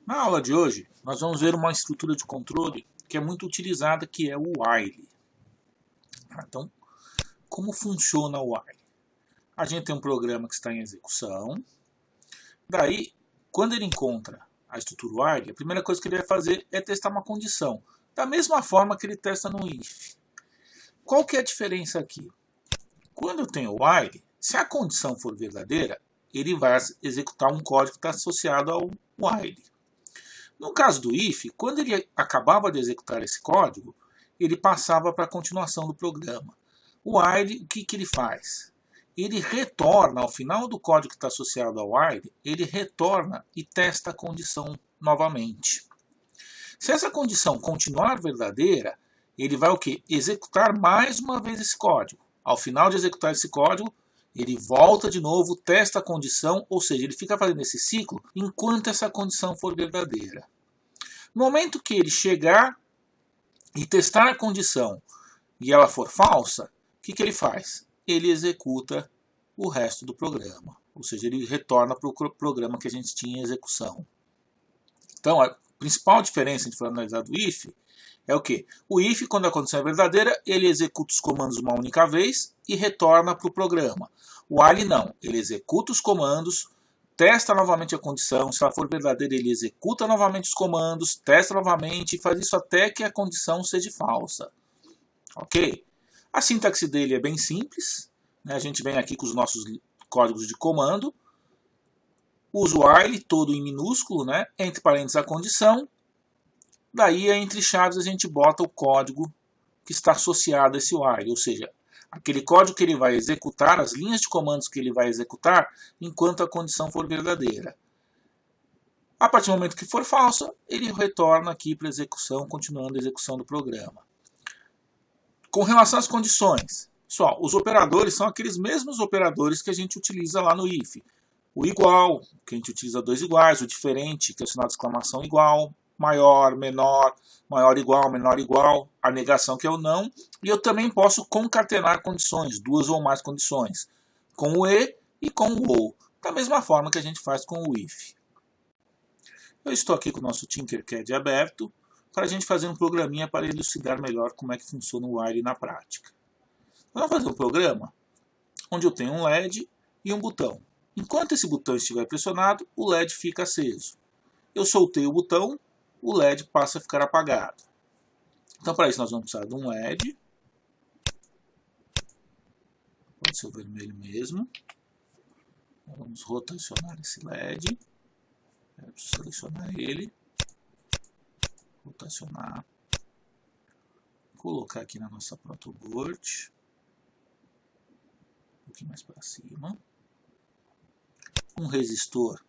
Na aula de hoje, nós vamos ver uma estrutura de controle que é muito utilizada, que é o while. Então, como funciona o while? A gente tem um programa que está em execução. Daí, quando ele encontra a estrutura while, a primeira coisa que ele vai fazer é testar uma condição, da mesma forma que ele testa no if. Qual que é a diferença aqui? Quando eu tenho o while, se a condição for verdadeira, ele vai executar um código que está associado ao while. No caso do if, quando ele acabava de executar esse código, ele passava para a continuação do programa. O while, o que ele faz? Ele retorna, ao final do código que está associado ao while, ele retorna e testa a condição novamente. Se essa condição continuar verdadeira, ele vai o quê? Executar mais uma vez esse código. Ao final de executar esse código, ele volta de novo, testa a condição, ou seja, ele fica fazendo esse ciclo enquanto essa condição for verdadeira. No momento que ele chegar e testar a condição e ela for falsa, o que ele faz? Ele executa o resto do programa, ou seja, ele retorna para o programa que a gente tinha em execução. Então, a principal diferença entre analisar do if é o quê? O if, quando a condição é verdadeira, ele executa os comandos uma única vez e retorna para o programa. O while não, ele executa os comandos, testa novamente a condição, se ela for verdadeira, ele executa novamente os comandos, testa novamente e faz isso até que a condição seja falsa. Ok? A sintaxe dele é bem simples, né? A gente vem aqui com os nossos códigos de comando, usa o while todo em minúsculo, né? Entre parênteses a condição, daí entre chaves a gente bota o código que está associado a esse while, ou seja, aquele código que ele vai executar, as linhas de comandos que ele vai executar, enquanto a condição for verdadeira. A partir do momento que for falsa, ele retorna aqui para a execução, continuando a execução do programa. Com relação às condições, pessoal, os operadores são aqueles mesmos operadores que a gente utiliza lá no if. O igual, que a gente utiliza dois iguais, o diferente, que é o sinal de exclamação igual, maior, menor, maior igual, menor igual, a negação que é o não, e eu também posso concatenar condições, duas ou mais condições, com o e com o ou, da mesma forma que a gente faz com o if. Eu estou aqui com o nosso Tinkercad aberto, para a gente fazer um programinha para elucidar melhor como é que funciona o while na prática. Vamos fazer um programa onde eu tenho um LED e um botão. Enquanto esse botão estiver pressionado, o LED fica aceso. Eu soltei o botão, o LED passa a ficar apagado. Então, para isso, nós vamos precisar de um LED. Pode ser o vermelho mesmo. Vamos rotacionar esse LED. Eu preciso selecionar ele. Rotacionar. Colocar aqui na nossa protoboard. Um pouquinho mais para cima. Um resistor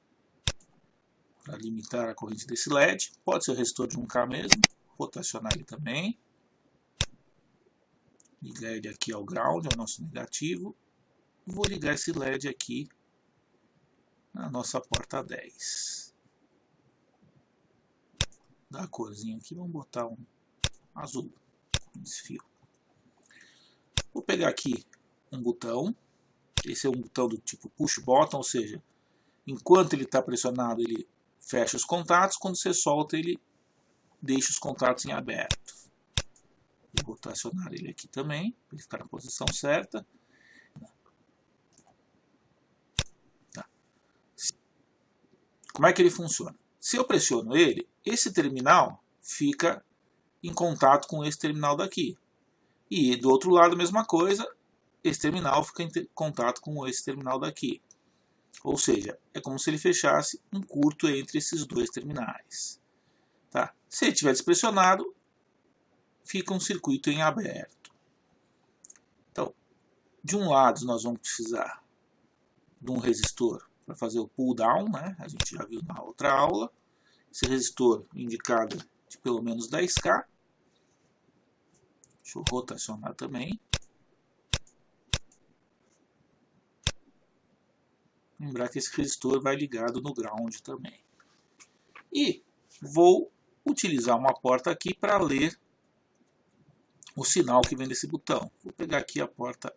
para limitar a corrente desse LED. Pode ser o resistor de 1K mesmo. Rotacionar ele também. Ligar ele aqui ao ground, ao nosso negativo. Vou ligar esse LED aqui na nossa porta 10. Dá a corzinha aqui, vamos botar um azul nesse fio. Vou pegar aqui um botão. Esse é um botão do tipo push button, ou seja, enquanto ele está pressionado, ele fecha os contatos. Quando você solta, ele deixa os contatos em aberto. Vou rotacionar ele aqui também, para ele ficar na posição certa. Tá. Como é que ele funciona? Se eu pressiono ele, esse terminal fica em contato com esse terminal daqui. E do outro lado, a mesma coisa, esse terminal fica em contato com esse terminal daqui. Ou seja, é como se ele fechasse um curto entre esses dois terminais. Tá? Se ele estiver despressionado, fica um circuito em aberto. Então, de um lado nós vamos precisar de um resistor para fazer o pull down, né? A gente já viu na outra aula. Esse resistor indicado de pelo menos 10K. Deixa eu rotacionar também. Lembrar que esse resistor vai ligado no ground também. E vou utilizar uma porta aqui para ler o sinal que vem desse botão. Vou pegar aqui a porta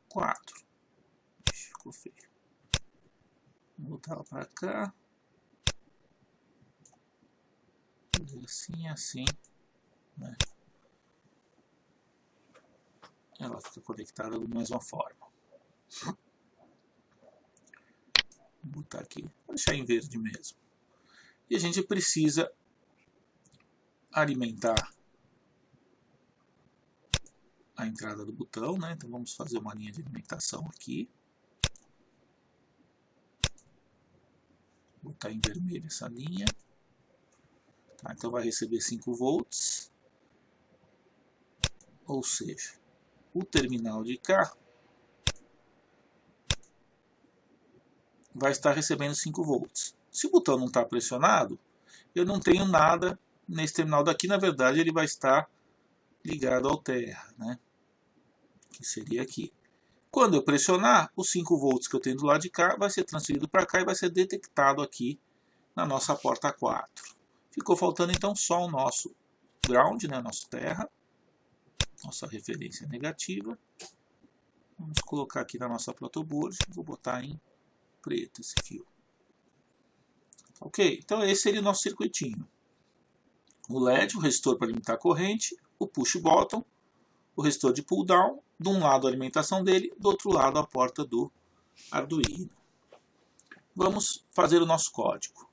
4. Ficou feio. Vou botar ela para cá. fazer assim, assim, né? Ela fica conectada da mesma forma. Vou botar aqui, vou deixar em verde mesmo. E a gente precisa alimentar a entrada do botão, né? Então vamos fazer uma linha de alimentação aqui. Vou botar em vermelho essa linha. Tá, então vai receber 5 volts. Ou seja, o terminal de cá vai estar recebendo 5 volts. Se o botão não está pressionado, eu não tenho nada nesse terminal daqui. Na verdade, ele vai estar ligado ao terra, né? Que seria aqui. Quando eu pressionar, os 5 volts que eu tenho do lado de cá vai ser transferido para cá e vai ser detectado aqui na nossa porta 4. Ficou faltando então só o nosso ground, né? Nosso terra. Nossa referência negativa. Vamos colocar aqui na nossa protoboard. Vou botar em preto esse fio. Ok, então esse seria o nosso circuitinho. O LED, o resistor para limitar a corrente, o push button, o resistor de pull down, de um lado a alimentação dele, do outro lado a porta do Arduino. Vamos fazer o nosso código.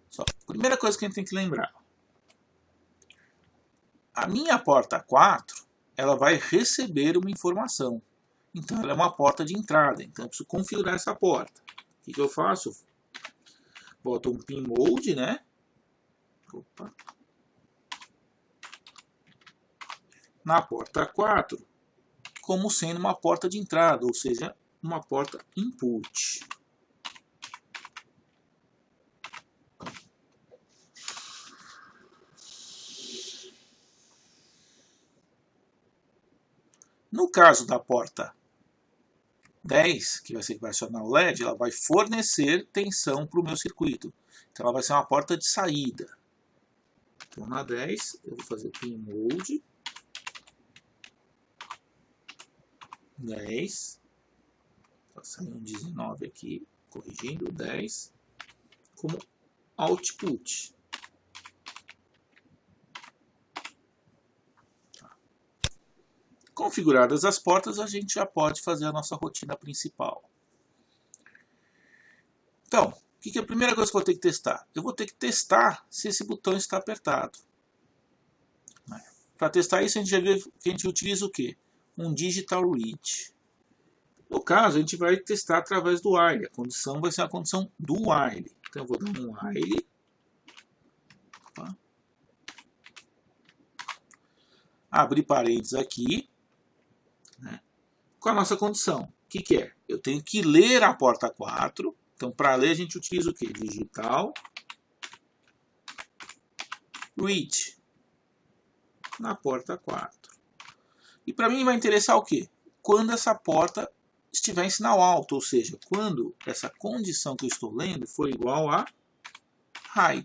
Só, primeira coisa que a gente tem que lembrar. A minha porta 4, ela vai receber uma informação. Então ela é uma porta de entrada, então eu preciso configurar essa porta. O que eu faço? Boto um pin mode, né? Opa. Na porta 4, como sendo uma porta de entrada, ou seja, uma porta input. No caso da porta 10, que vai ser que vai acionar o LED, ela vai fornecer tensão para o meu circuito. Então ela vai ser uma porta de saída. Então na 10 eu vou fazer pin mode 10. Está saindo 19 aqui, corrigindo 10 como output. Configuradas as portas, a gente já pode fazer a nossa rotina principal. Então, o que é a primeira coisa que eu vou ter que testar? Eu vou ter que testar se esse botão está apertado. Para testar isso, a gente já viu que a gente utiliza o quê? Um digital read. No caso, a gente vai testar através do while. A condição vai ser a condição do while. Então, eu vou dar um while. Opa. Abrir parênteses aqui. Né? Com a nossa condição. O que é? Eu tenho que ler a porta 4. Então, para ler, a gente utiliza o quê? Digital read na porta 4. E para mim vai interessar o quê? Quando essa porta estiver em sinal alto, ou seja, quando essa condição que eu estou lendo for igual a high.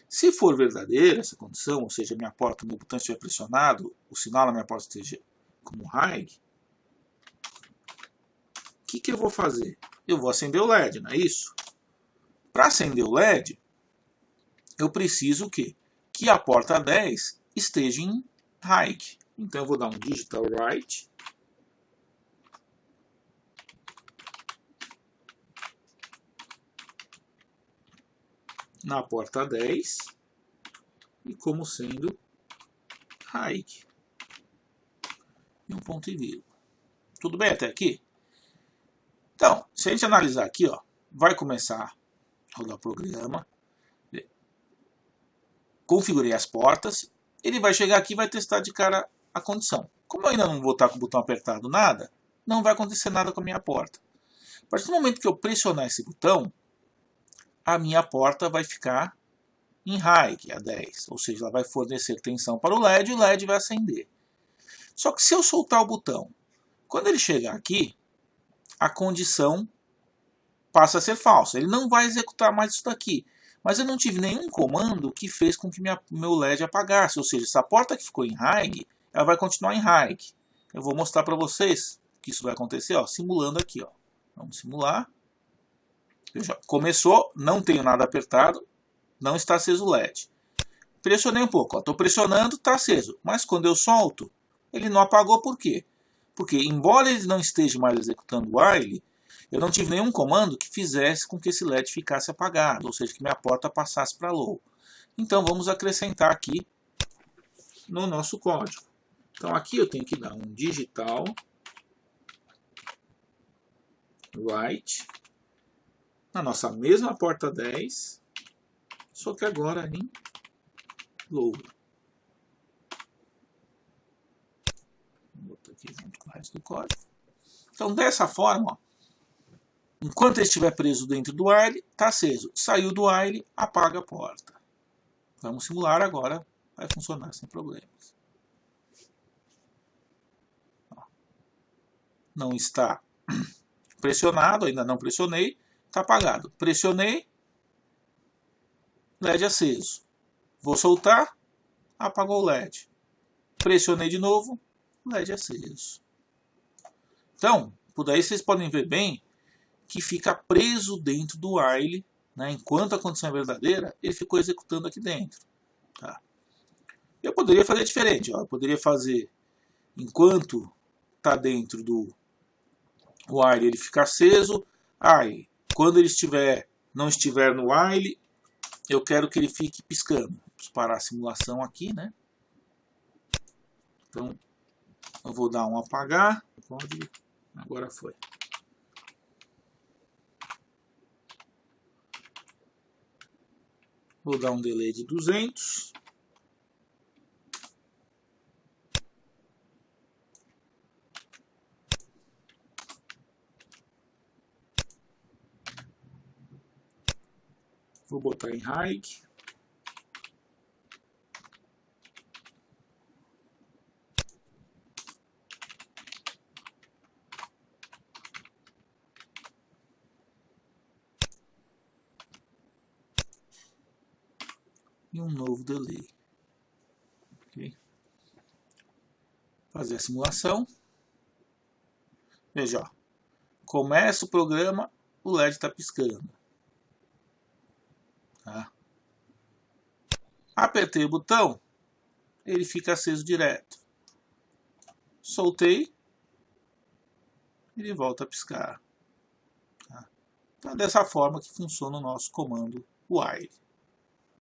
Se for verdadeira essa condição, ou seja, minha porta, meu botão estiver pressionado, o sinal na minha porta esteja como high, o que eu vou fazer? Eu vou acender o LED, não é isso? Para acender o LED, eu preciso o quê? Que a porta 10 esteja em high. Então eu vou dar um digital write na porta 10 e como sendo high. E um ponto e vírgula. Tudo bem até aqui? Então, se a gente analisar aqui, ó, vai começar a rodar o programa. Configurei as portas. Ele vai chegar aqui e vai testar de cara a condição. Como eu ainda não vou estar com o botão apertado nada, não vai acontecer nada com a minha porta. A partir do momento que eu pressionar esse botão, a minha porta vai ficar em high, a 10. Ou seja, ela vai fornecer tensão para o LED e o LED vai acender. Só que se eu soltar o botão, quando ele chegar aqui, a condição passa a ser falsa. Ele não vai executar mais isso daqui. Mas eu não tive nenhum comando que fez com que meu LED apagasse. Ou seja, essa porta que ficou em high, ela vai continuar em high. Eu vou mostrar para vocês que isso vai acontecer, ó, simulando aqui. Ó. Vamos simular. Veja, começou, não tenho nada apertado. não está aceso o LED. Pressionei um pouco, estou pressionando, está aceso. Mas quando eu solto, ele não apagou. Por quê? Porque, embora ele não esteja mais executando o while, eu não tive nenhum comando que fizesse com que esse LED ficasse apagado, ou seja, que minha porta passasse para low. Então vamos acrescentar aqui no nosso código. Então aqui eu tenho que dar um digital write na nossa mesma porta 10, só que agora em low. Vou botar aqui junto com o resto do código. Então dessa forma, ó, enquanto ele estiver preso dentro do while, está aceso. Saiu do while, apaga a porta. Vamos simular agora, vai funcionar sem problemas. Não está pressionado, ainda não pressionei, está apagado. Pressionei, LED aceso. Vou soltar, apagou o LED. Pressionei de novo, LED aceso. Então, por daí vocês podem ver bem que fica preso dentro do while, né? Enquanto a condição é verdadeira, ele ficou executando aqui dentro. Tá? Eu poderia fazer diferente, ó. Eu poderia fazer enquanto está dentro do while, ele fica aceso. Aí, quando ele não estiver no while, eu quero que ele fique piscando. Vamos parar a simulação aqui, né? Então, eu vou dar um apagar. Agora foi. Vou dar um delay de 200. Vou botar em high. E um novo delay. Okay. Fazer a simulação. Veja, ó. Começa o programa, o LED está piscando. Tá? Apertei o botão, ele fica aceso direto. Soltei, ele volta a piscar. Tá? Então é dessa forma que funciona o nosso comando while.